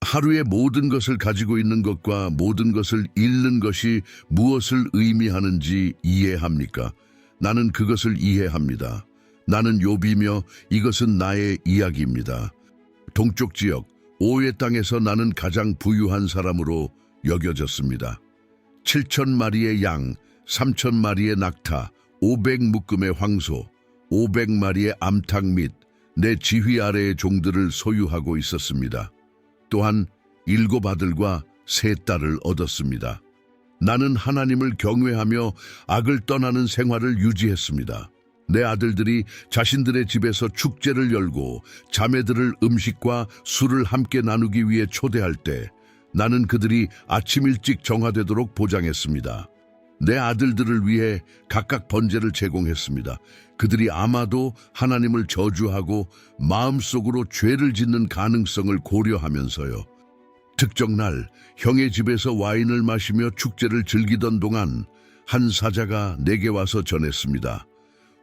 하루의 모든 것을 가지고 있는 것과 모든 것을 잃는 것이 무엇을 의미하는지 이해합니까? 나는 그것을 이해합니다. 나는 욥이며 이것은 나의 이야기입니다. 동쪽 지역 오의 땅에서 나는 가장 부유한 사람으로 여겨졌습니다. 7,000마리의 양, 3,000마리의 낙타, 500묶음의 황소, 500마리의 암탉 및 내 지휘 아래의 종들을 소유하고 있었습니다. 또한 7 아들과 3 딸을 얻었습니다. 나는 하나님을 경외하며 악을 떠나는 생활을 유지했습니다. 내 아들들이 자신들의 집에서 축제를 열고 자매들을 음식과 술을 함께 나누기 위해 초대할 때 나는 그들이 아침 일찍 정화되도록 보장했습니다. 내 아들들을 위해 각각 번제를 제공했습니다. 그들이 아마도 하나님을 저주하고 마음속으로 죄를 짓는 가능성을 고려하면서요. 특정 날 형의 집에서 와인을 마시며 축제를 즐기던 동안 한 사자가 내게 와서 전했습니다.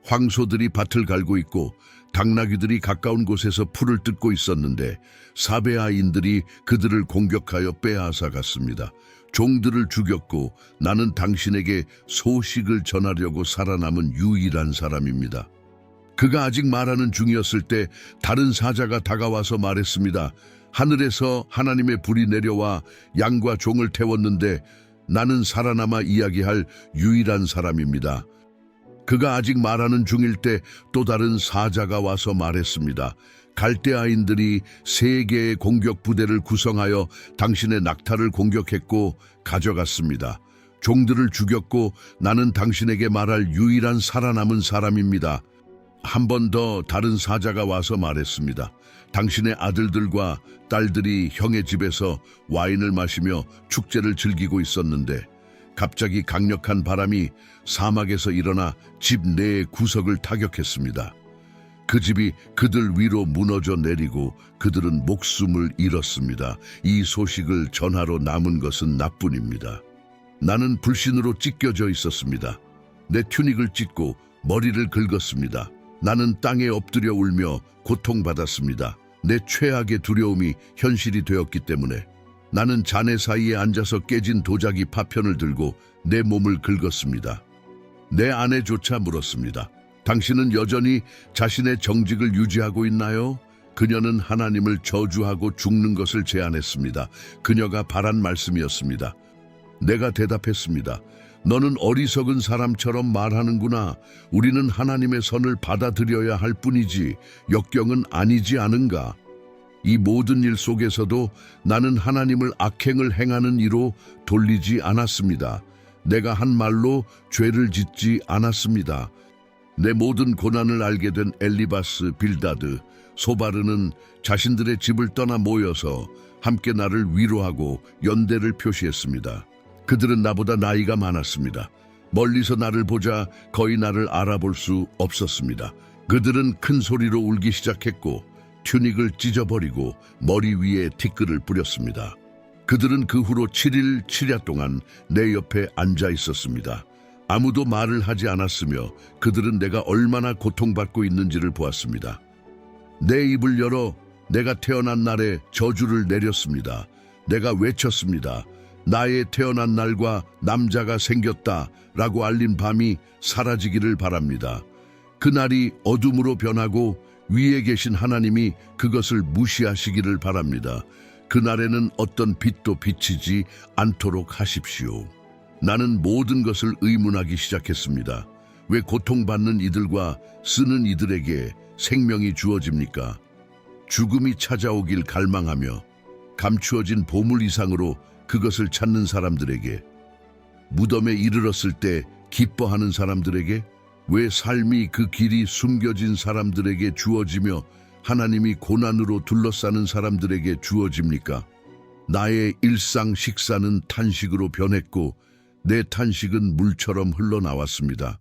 황소들이 밭을 갈고 있고 당나귀들이 가까운 곳에서 풀을 뜯고 있었는데 사베아인들이 그들을 공격하여 빼앗아 갔습니다. 종들을 죽였고 나는 당신에게 소식을 전하려고 살아남은 유일한 사람입니다. 그가 아직 말하는 중이었을 때 다른 사자가 다가와서 말했습니다. 하늘에서 하나님의 불이 내려와 양과 종을 태웠는데 나는 살아남아 이야기할 유일한 사람입니다. 그가 아직 말하는 중일 때 또 다른 사자가 와서 말했습니다. 갈대아인들이 3개의 공격 부대를 구성하여 당신의 낙타를 공격했고 가져갔습니다. 종들을 죽였고 나는 당신에게 말할 유일한 살아남은 사람입니다. 한 번 더 다른 사자가 와서 말했습니다. 당신의 아들들과 딸들이 형의 집에서 와인을 마시며 축제를 즐기고 있었는데 갑자기 강력한 바람이 사막에서 일어나 집 내의 구석을 타격했습니다. 그 집이 그들 위로 무너져 내리고 그들은 목숨을 잃었습니다. 이 소식을 전하러 남은 것은 나뿐입니다. 나는 불신으로 찢겨져 있었습니다. 내 튜닉을 찢고 머리를 긁었습니다. 나는 땅에 엎드려 울며 고통받았습니다. 내 최악의 두려움이 현실이 되었기 때문에 나는 잔해 사이에 앉아서 깨진 도자기 파편을 들고 내 몸을 긁었습니다. 내 아내조차 물었습니다. 당신은 여전히 자신의 정직을 유지하고 있나요? 그녀는 하나님을 저주하고 죽는 것을 제안했습니다. 그녀가 바란 말씀이었습니다. 내가 대답했습니다. 너는 어리석은 사람처럼 말하는구나. 우리는 하나님의 선을 받아들여야 할 뿐이지 역경은 아니지 않은가? 이 모든 일 속에서도 나는 하나님을 악행을 행하는 이로 돌리지 않았습니다. 내가 한 말로 죄를 짓지 않았습니다. 내 모든 고난을 알게 된 엘리바스, 빌다드, 소바르는 자신들의 집을 떠나 모여서 함께 나를 위로하고 연대를 표시했습니다. 그들은 나보다 나이가 많았습니다. 멀리서 나를 보자 거의 나를 알아볼 수 없었습니다. 그들은 큰 소리로 울기 시작했고 튜닉을 찢어버리고 머리 위에 티끌을 뿌렸습니다. 그들은 그 후로 7일 7야 동안 내 옆에 앉아 있었습니다. 아무도 말을 하지 않았으며 그들은 내가 얼마나 고통받고 있는지를 보았습니다. 내 입을 열어 내가 태어난 날에 저주를 내렸습니다. 내가 외쳤습니다. 나의 태어난 날과 남자가 생겼다 라고 알린 밤이 사라지기를 바랍니다. 그날이 어둠으로 변하고 위에 계신 하나님이 그것을 무시하시기를 바랍니다. 그날에는 어떤 빛도 비치지 않도록 하십시오. 나는 모든 것을 의문하기 시작했습니다. 왜 고통받는 이들과 쓰는 이들에게 생명이 주어집니까? 죽음이 찾아오길 갈망하며 감추어진 보물 이상으로 그것을 찾는 사람들에게, 무덤에 이르렀을 때 기뻐하는 사람들에게, 왜 삶이 그 길이 숨겨진 사람들에게 주어지며 하나님이 고난으로 둘러싸는 사람들에게 주어집니까? 나의 일상 식사는 탄식으로 변했고 내 탄식은 물처럼 흘러나왔습니다.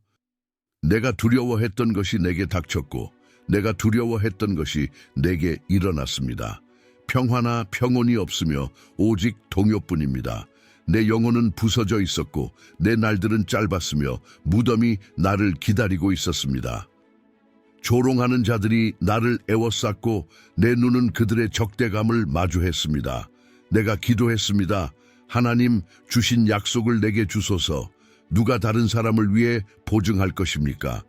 내가 두려워했던 것이 내게 닥쳤고 내가 두려워했던 것이 내게 일어났습니다. 평화나 평온이 없으며 오직 동요뿐입니다. 내 영혼은 부서져 있었고 내 날들은 짧았으며 무덤이 나를 기다리고 있었습니다. 조롱하는 자들이 나를 애워쌌고 내 눈은 그들의 적대감을 마주했습니다. 내가 기도했습니다. 하나님, 주신 약속을 내게 주소서. 누가 다른 사람을 위해 보증할 것입니까?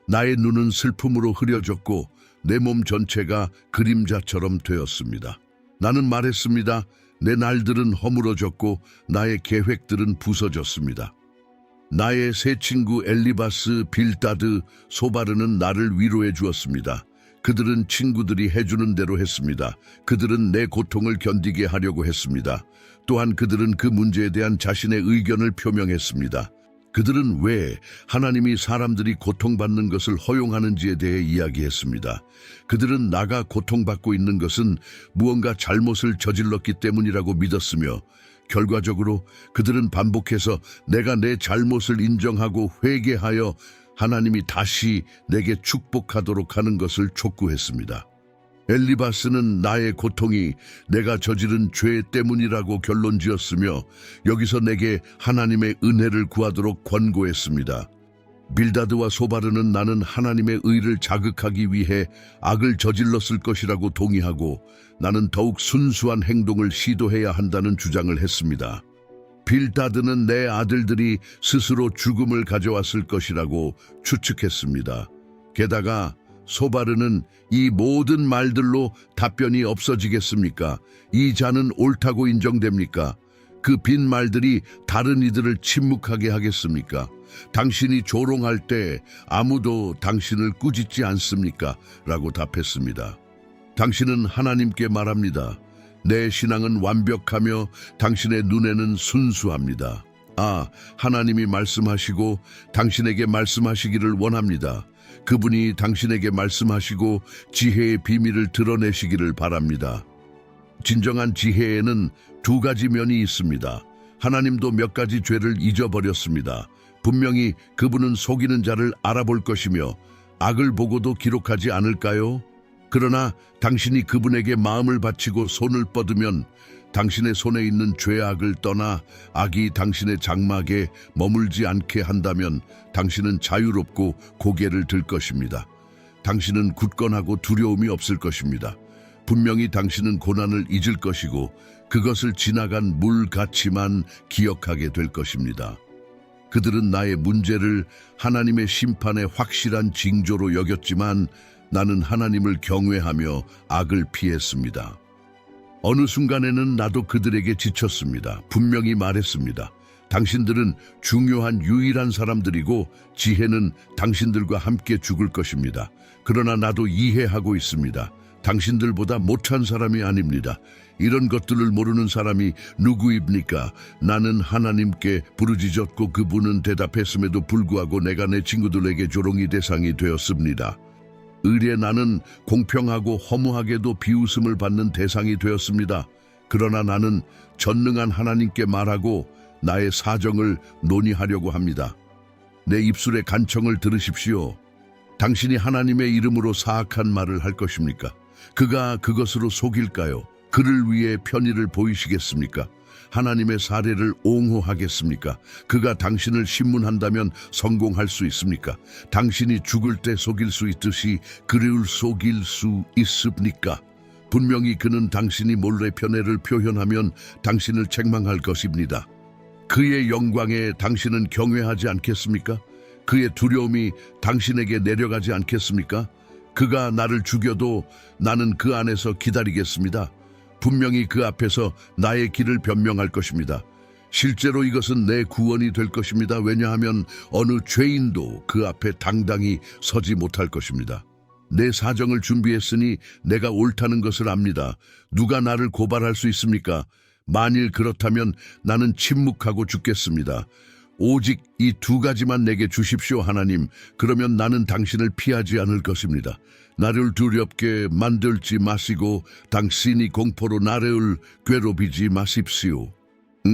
나의 눈은 슬픔으로 흐려졌고 내 몸 전체가 그림자처럼 되었습니다. 나는 말했습니다. 내 날들은 허물어졌고 나의 계획들은 부서졌습니다. 나의 세 친구 엘리바스, 빌다드, 소바르는 나를 위로해 주었습니다. 그들은 친구들이 해주는 대로 했습니다. 그들은 내 고통을 견디게 하려고 했습니다. 또한 그들은 그 문제에 대한 자신의 의견을 표명했습니다. 그들은 왜 하나님이 사람들이 고통받는 것을 허용하는지에 대해 이야기했습니다. 그들은 나가 고통받고 있는 것은 무언가 잘못을 저질렀기 때문이라고 믿었으며 결과적으로 그들은 반복해서 내가 내 잘못을 인정하고 회개하여 하나님이 다시 내게 축복하도록 하는 것을 촉구했습니다. 엘리바스는 나의 고통이 내가 저지른 죄 때문이라고 결론지었으며 여기서 내게 하나님의 은혜를 구하도록 권고했습니다. 빌다드와 소바르는 나는 하나님의 의를 자극하기 위해 악을 저질렀을 것이라고 동의하고 나는 더욱 순수한 행동을 시도해야 한다는 주장을 했습니다. 빌다드는 내 아들들이 스스로 죽음을 가져왔을 것이라고 추측했습니다. 게다가 소바르는 이 모든 말들로 답변이 없어지겠습니까? 이 자는 옳다고 인정됩니까? 그 빈 말들이 다른 이들을 침묵하게 하겠습니까? 당신이 조롱할 때 아무도 당신을 꾸짖지 않습니까? 라고 답했습니다. 당신은 하나님께 말합니다. 내 신앙은 완벽하며 당신의 눈에는 순수합니다. 하나님이 말씀하시고 당신에게 말씀하시기를 원합니다. 그분이 당신에게 말씀하시고 지혜의 비밀을 드러내시기를 바랍니다. 진정한 지혜에는 두 가지 면이 있습니다. 하나님도 몇 가지 죄를 잊어버렸습니다. 분명히 그분은 속이는 자를 알아볼 것이며 악을 보고도 기록하지 않을까요? 그러나 당신이 그분에게 마음을 바치고 손을 뻗으면 당신의 손에 있는 죄악을 떠나 악이 당신의 장막에 머물지 않게 한다면 당신은 자유롭고 고개를 들 것입니다. 당신은 굳건하고 두려움이 없을 것입니다. 분명히 당신은 고난을 잊을 것이고 그것을 지나간 물 같이만 기억하게 될 것입니다. 그들은 나의 문제를 하나님의 심판의 확실한 징조로 여겼지만 나는 하나님을 경외하며 악을 피했습니다. 어느 순간에는 나도 그들에게 지쳤습니다. 분명히 말했습니다. 당신들은 중요한 유일한 사람들이고 지혜는 당신들과 함께 죽을 것입니다. 그러나 나도 이해하고 있습니다. 당신들보다 못한 사람이 아닙니다. 이런 것들을 모르는 사람이 누구입니까? 나는 하나님께 부르짖었고 그분은 대답했음에도 불구하고 내가 내 친구들에게 조롱이 대상이 되었습니다. 의례 나는 공평하고 허무하게도 비웃음을 받는 대상이 되었습니다. 그러나 나는 전능한 하나님께 말하고 나의 사정을 논의하려고 합니다. 내 입술의 간청을 들으십시오. 당신이 하나님의 이름으로 사악한 말을 할 것입니까? 그가 그것으로 속일까요? 그를 위해 편의를 보이시겠습니까? 하나님의 사례를 옹호하겠습니까? 그가 당신을 신문한다면 성공할 수 있습니까? 당신이 죽을 때 속일 수 있듯이 그를 속일 수 있습니까? 분명히 그는 당신이 몰래 편애를 표현하면 당신을 책망할 것입니다. 그의 영광에 당신은 경외하지 않겠습니까? 그의 두려움이 당신에게 내려가지 않겠습니까? 그가 나를 죽여도 나는 그 안에서 기다리겠습니다. 분명히 그 앞에서 나의 길을 변명할 것입니다. 실제로 이것은 내 구원이 될 것입니다. 왜냐하면 어느 죄인도 그 앞에 당당히 서지 못할 것입니다. 내 사정을 준비했으니 내가 옳다는 것을 압니다. 누가 나를 고발할 수 있습니까? 만일 그렇다면 나는 침묵하고 죽겠습니다. 오직 이 두 가지만 내게 주십시오, 하나님. 그러면 나는 당신을 피하지 않을 것입니다. 나를 두렵게 만들지 마시고 당신이 공포로 나를 괴롭히지 마십시오.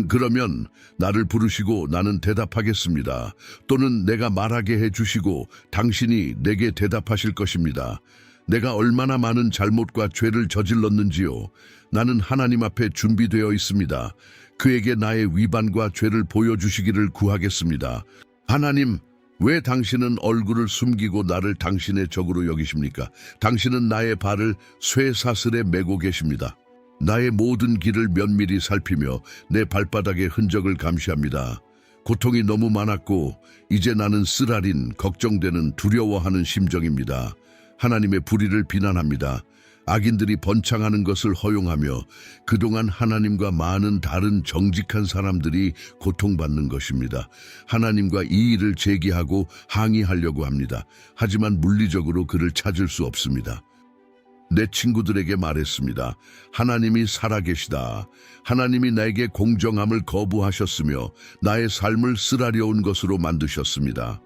그러면 나를 부르시고 나는 대답하겠습니다. 또는 내가 말하게 해주시고 당신이 내게 대답하실 것입니다. 내가 얼마나 많은 잘못과 죄를 저질렀는지요. 나는 하나님 앞에 준비되어 있습니다. 그에게 나의 위반과 죄를 보여주시기를 구하겠습니다. 하나님, 왜 당신은 얼굴을 숨기고 나를 당신의 적으로 여기십니까? 당신은 나의 발을 쇠사슬에 메고 계십니다. 나의 모든 길을 면밀히 살피며 내 발바닥의 흔적을 감시합니다. 고통이 너무 많았고 이제 나는 쓰라린, 걱정되는, 두려워하는 심정입니다. 하나님의 불의를 비난합니다. 악인들이 번창하는 것을 허용하며 그동안 하나님과 많은 다른 정직한 사람들이 고통받는 것입니다. 하나님과 이 일을 제기하고 항의하려고 합니다. 하지만 물리적으로 그를 찾을 수 없습니다. 내 친구들에게 말했습니다. 하나님이 살아계시다. 하나님이 나에게 공정함을 거부하셨으며 나의 삶을 쓰라려운 것으로 만드셨습니다.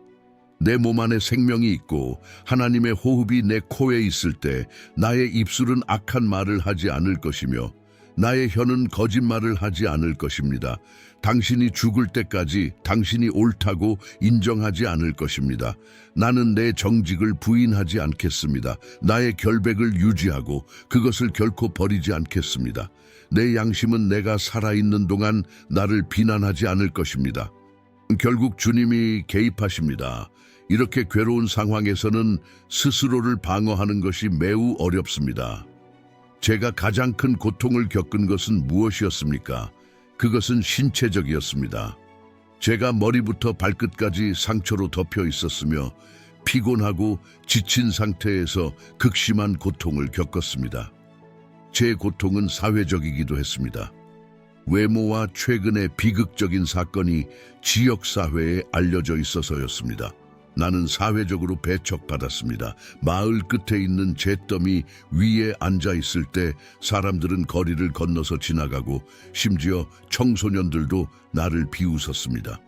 내 몸 안에 생명이 있고 하나님의 호흡이 내 코에 있을 때 나의 입술은 악한 말을 하지 않을 것이며 나의 혀는 거짓말을 하지 않을 것입니다. 당신이 죽을 때까지 당신이 옳다고 인정하지 않을 것입니다. 나는 내 정직을 부인하지 않겠습니다. 나의 결백을 유지하고 그것을 결코 버리지 않겠습니다. 내 양심은 내가 살아있는 동안 나를 비난하지 않을 것입니다. 결국 주님이 개입하십니다. 이렇게 괴로운 상황에서는 스스로를 방어하는 것이 매우 어렵습니다. 제가 가장 큰 고통을 겪은 것은 무엇이었습니까? 그것은 신체적이었습니다. 제가 머리부터 발끝까지 상처로 덮여 있었으며 피곤하고 지친 상태에서 극심한 고통을 겪었습니다. 제 고통은 사회적이기도 했습니다. 외모와 최근의 비극적인 사건이 지역사회에 알려져 있어서였습니다. 나는 사회적으로 배척받았습니다. 마을 끝에 있는 잿더미 위에 앉아 있을 때 사람들은 거리를 건너서 지나가고 심지어 청소년들도 나를 비웃었습니다.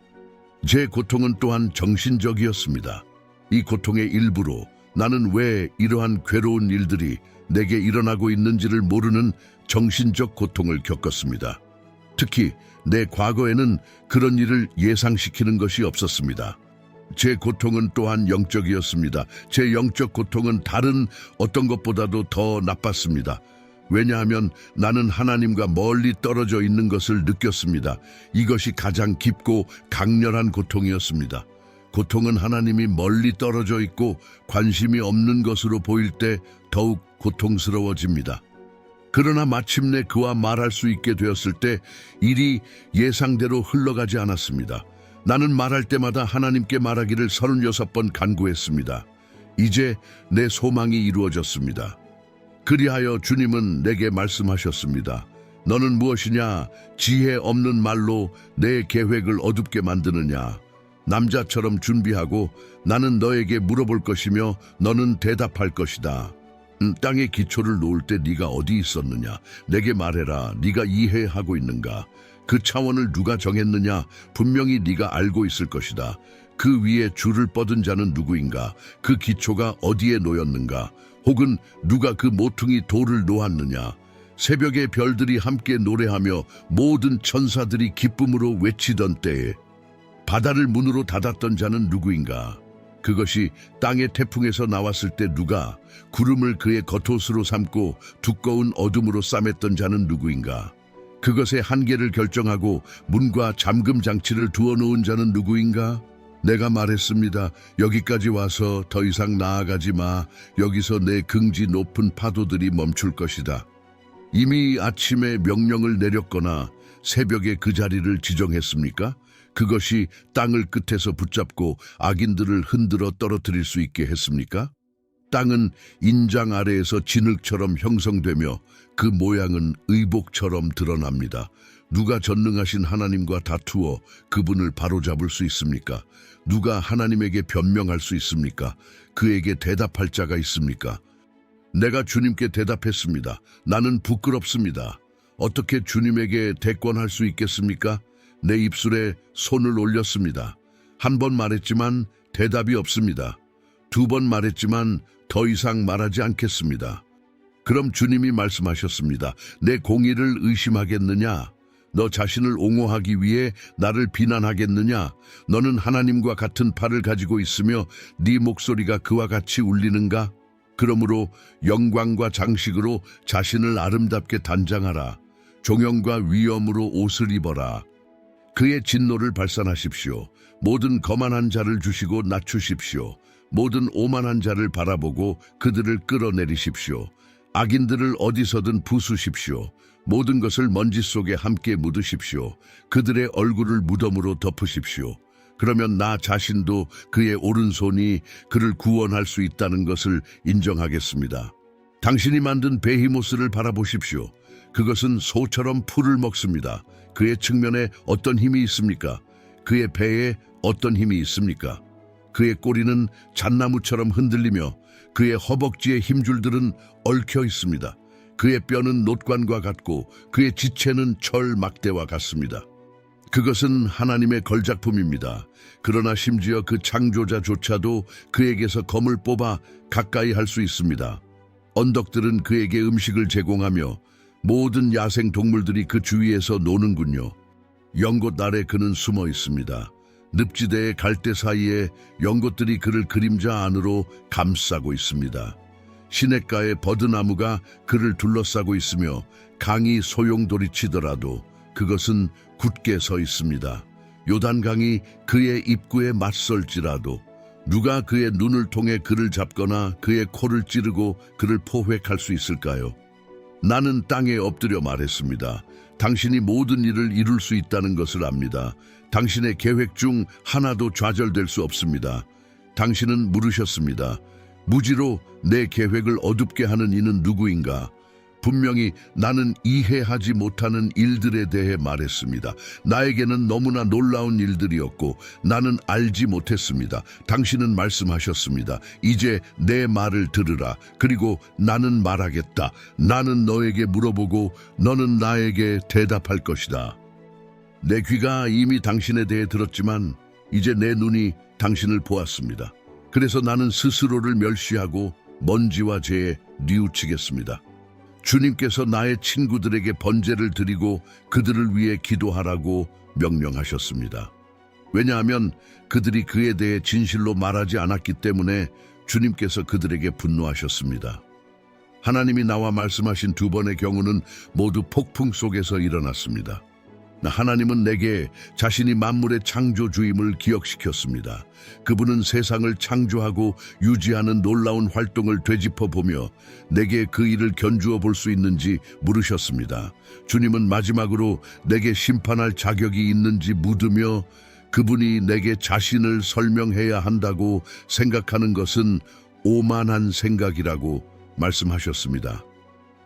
제 고통은 또한 정신적이었습니다. 이 고통의 일부로 나는 왜 이러한 괴로운 일들이 내게 일어나고 있는지를 모르는 정신적 고통을 겪었습니다. 특히 내 과거에는 그런 일을 예상시키는 것이 없었습니다. 제 고통은 또한 영적이었습니다. 제 영적 고통은 다른 어떤 것보다도 더 나빴습니다. 왜냐하면 나는 하나님과 멀리 떨어져 있는 것을 느꼈습니다. 이것이 가장 깊고 강렬한 고통이었습니다. 고통은 하나님이 멀리 떨어져 있고 관심이 없는 것으로 보일 때 더욱 고통스러워집니다. 그러나 마침내 그와 말할 수 있게 되었을 때 일이 예상대로 흘러가지 않았습니다. 나는 말할 때마다 하나님께 말하기를 36번 간구했습니다. 이제 내 소망이 이루어졌습니다. 그리하여 주님은 내게 말씀하셨습니다. 너는 무엇이냐? 지혜 없는 말로 내 계획을 어둡게 만드느냐? 남자처럼 준비하고 나는 너에게 물어볼 것이며 너는 대답할 것이다. 땅에 기초를 놓을 때 네가 어디 있었느냐? 내게 말해라. 네가 이해하고 있는가? 그 차원을 누가 정했느냐? 분명히 네가 알고 있을 것이다. 그 위에 줄을 뻗은 자는 누구인가? 그 기초가 어디에 놓였는가? 혹은 누가 그 모퉁이 돌을 놓았느냐? 새벽의 별들이 함께 노래하며 모든 천사들이 기쁨으로 외치던 때에 바다를 문으로 닫았던 자는 누구인가? 그것이 땅의 태풍에서 나왔을 때 누가 구름을 그의 겉옷으로 삼고 두꺼운 어둠으로 싸맸던 자는 누구인가? 그것의 한계를 결정하고 문과 잠금 장치를 두어놓은 자는 누구인가? 내가 말했습니다. 여기까지 와서 더 이상 나아가지 마. 여기서 내 긍지 높은 파도들이 멈출 것이다. 이미 아침에 명령을 내렸거나 새벽에 그 자리를 지정했습니까? 그것이 땅을 끝에서 붙잡고 악인들을 흔들어 떨어뜨릴 수 있게 했습니까? 땅은 인장 아래에서 진흙처럼 형성되며 그 모양은 의복처럼 드러납니다. 누가 전능하신 하나님과 다투어 그분을 바로잡을 수 있습니까? 누가 하나님에게 변명할 수 있습니까? 그에게 대답할 자가 있습니까? 내가 주님께 대답했습니다. 나는 부끄럽습니다. 어떻게 주님에게 대권할 수 있겠습니까? 내 입술에 손을 올렸습니다. 한 번 말했지만 대답이 없습니다. 2번 말했지만 더 이상 말하지 않겠습니다. 그럼 주님이 말씀하셨습니다. 내 공의를 의심하겠느냐? 너 자신을 옹호하기 위해 나를 비난하겠느냐? 너는 하나님과 같은 팔을 가지고 있으며 네 목소리가 그와 같이 울리는가? 그러므로 영광과 장식으로 자신을 아름답게 단장하라. 종영과 위엄으로 옷을 입어라. 그의 진노를 발산하십시오. 모든 거만한 자를 주시고 낮추십시오. 모든 오만한 자를 바라보고 그들을 끌어내리십시오. 악인들을 어디서든 부수십시오. 모든 것을 먼지 속에 함께 묻으십시오. 그들의 얼굴을 무덤으로 덮으십시오. 그러면 나 자신도 그의 오른손이 그를 구원할 수 있다는 것을 인정하겠습니다. 당신이 만든 베히모스를 바라보십시오. 그것은 소처럼 풀을 먹습니다. 그의 측면에 어떤 힘이 있습니까? 그의 배에 어떤 힘이 있습니까? 그의 꼬리는 잣나무처럼 흔들리며 그의 허벅지의 힘줄들은 얽혀 있습니다. 그의 뼈는 놋관과 같고 그의 지체는 철 막대와 같습니다. 그것은 하나님의 걸작품입니다. 그러나 심지어 그 창조자조차도 그에게서 검을 뽑아 가까이 할 수 있습니다. 언덕들은 그에게 음식을 제공하며 모든 야생 동물들이 그 주위에서 노는군요. 연꽃 아래 그는 숨어 있습니다. 늪지대의 갈대 사이에 연꽃들이 그를 그림자 안으로 감싸고 있습니다. 시냇가의 버드나무가 그를 둘러싸고 있으며 강이 소용돌이치더라도 그것은 굳게 서 있습니다. 요단강이 그의 입구에 맞설지라도 누가 그의 눈을 통해 그를 잡거나 그의 코를 찌르고 그를 포획할 수 있을까요? 나는 땅에 엎드려 말했습니다. 당신이 모든 일을 이룰 수 있다는 것을 압니다. 당신의 계획 중 하나도 좌절될 수 없습니다. 당신은 물으셨습니다. 무지로 내 계획을 어둡게 하는 이는 누구인가? 분명히 나는 이해하지 못하는 일들에 대해 말했습니다. 나에게는 너무나 놀라운 일들이었고 나는 알지 못했습니다. 당신은 말씀하셨습니다. 이제 내 말을 들으라. 그리고 나는 말하겠다. 나는 너에게 물어보고 너는 나에게 대답할 것이다. 내 귀가 이미 당신에 대해 들었지만 이제 내 눈이 당신을 보았습니다. 그래서 나는 스스로를 멸시하고 먼지와 재에 뉘우치겠습니다. 주님께서 나의 친구들에게 번제를 드리고 그들을 위해 기도하라고 명령하셨습니다. 왜냐하면 그들이 그에 대해 진실로 말하지 않았기 때문에 주님께서 그들에게 분노하셨습니다. 하나님이 나와 말씀하신 두 번의 경우는 모두 폭풍 속에서 일어났습니다. 하나님은 내게 자신이 만물의 창조주임을 기억시켰습니다. 그분은 세상을 창조하고 유지하는 놀라운 활동을 되짚어보며 내게 그 일을 견주어 볼 수 있는지 물으셨습니다. 주님은 마지막으로 내게 심판할 자격이 있는지 묻으며 그분이 내게 자신을 설명해야 한다고 생각하는 것은 오만한 생각이라고 말씀하셨습니다.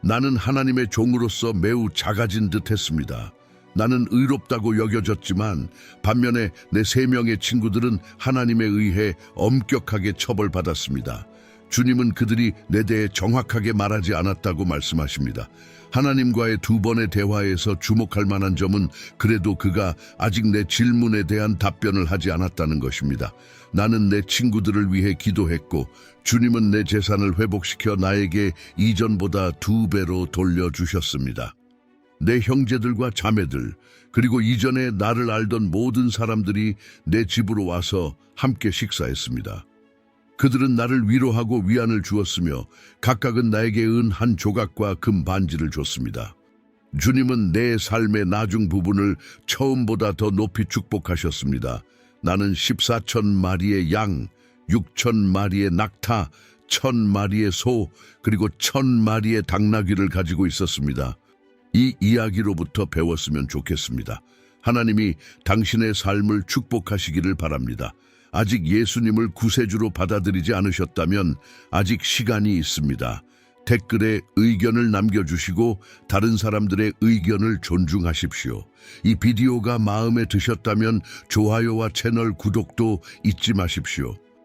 나는 하나님의 종으로서 매우 작아진 듯 했습니다. 나는 의롭다고 여겨졌지만 반면에 내 3명의 친구들은 하나님에 의해 엄격하게 처벌받았습니다. 주님은 그들이 내 대해 정확하게 말하지 않았다고 말씀하십니다. 하나님과의 두 번의 대화에서 주목할 만한 점은 그래도 그가 아직 내 질문에 대한 답변을 하지 않았다는 것입니다. 나는 내 친구들을 위해 기도했고 주님은 내 재산을 회복시켜 나에게 이전보다 2배로 돌려주셨습니다. 내 형제들과 자매들, 그리고 이전에 나를 알던 모든 사람들이 내 집으로 와서 함께 식사했습니다. 그들은 나를 위로하고 위안을 주었으며 각각은 나에게 은 한 조각과 금 반지를 줬습니다. 주님은 내 삶의 나중 부분을 처음보다 더 높이 축복하셨습니다. 나는 14천 마리의 양, 6천 마리의 낙타, 1,000마리의 소, 그리고 1,000마리의 당나귀를 가지고 있었습니다. 이 이야기로부터 배웠으면 좋겠습니다. 하나님이 당신의 삶을 축복하시기를 바랍니다. 아직 예수님을 구세주로 받아들이지 않으셨다면 아직 시간이 있습니다. 댓글에 의견을 남겨주시고 다른 사람들의 의견을 존중하십시오. 이 비디오가 마음에 드셨다면 좋아요와 채널 구독도 잊지 마십시오.